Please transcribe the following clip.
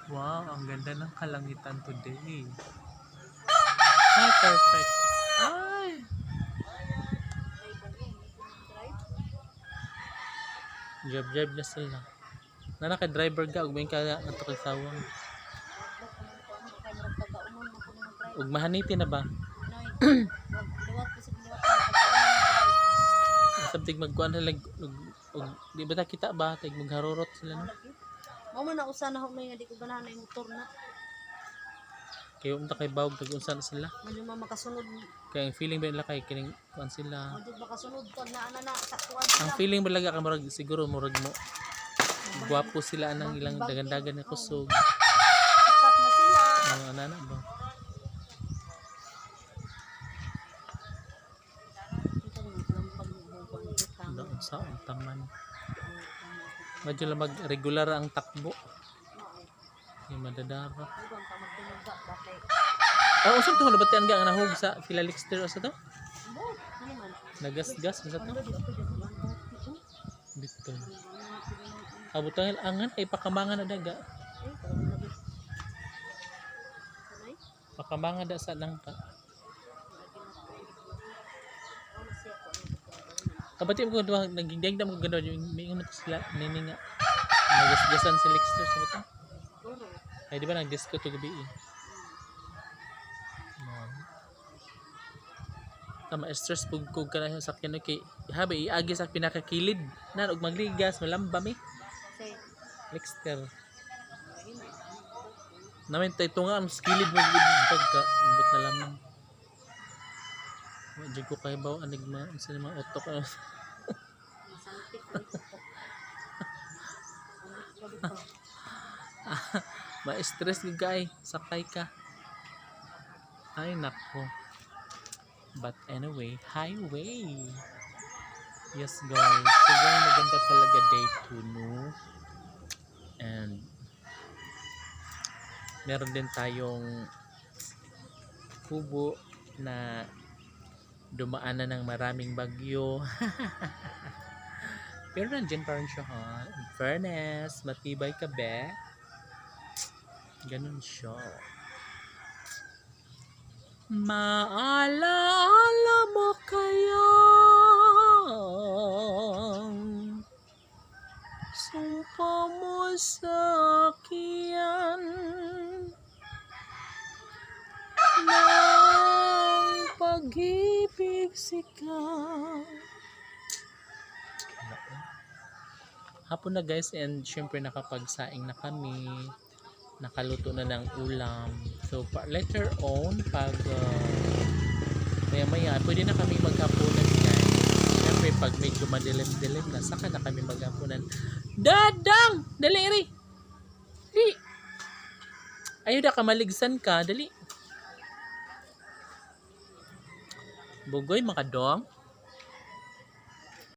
Wow, ang ganda ng kalangitan today. Ay, perfect. Ay! Drive na sila. Naka-driver ka, ug may ka natukasawang. Ug mahaniti na ba? Sabtig magkuan na lag ug di ba ta kita ba tag magharurot sila no? Mao man na usa na humay nga di ko ganahan na motor na. Kay unta kay bawog tag unsa na sila. Ano man makasunod. Kay ang feeling ba nila kay kining kuan sila. Ano makasunod to na sa kuan. Ang feeling talaga ka murag siguro murag mo. Gwapo sila anang ilang dagan-dagan na kusog. Sikat na sila. Ano ba? Doon sa taman. Medyo lang mag-regular ang takbo. Yung madadara. Oh, usap to dapat yan nga nahug sa Philalixter sa to? Nagasgas sa to? Dito. Abutang angan ay pakamangan na daga. Pakamangan da sa langka. Kabati mo ko nagigdang mo ganda yung mingon mo sila nini nga. Nagasgasan si Lixter sa to. Ay di ba nag-disco to gabi eh. Tama stress pug kog kana sa sakyan kay habi iagi sa pinakakilid na og magligas malamba mi. Lixter. Namin tay tunga ang skilid mo pagka but na lamang. Wa jud ko kay baw anigma unsa ni mga utok. Ma-stress gid kay sakay ka. Ay nako. But anyway, highway. Yes guys, sobrang maganda talaga day 2 no. And meron din tayong kubo na dumaanan ng maraming bagyo. Pero nandiyan pa rin siya ha. In fairness, matibay ka be. Ganun siya. Maalaala mo kaya sumpa mo sa akin ng pag-ibig sigaw. Hapon na guys, and syempre nakapagsaing na kami, nakaluto na ng ulam. So later on pag maya pwede na kami maghapunan guys. Syempre pag medyo madilim-dilim na saka na kami maghapunan. Dadang! Dali ri! Di! Ayaw na kamaligsan ka, dali! Bugoy makadong.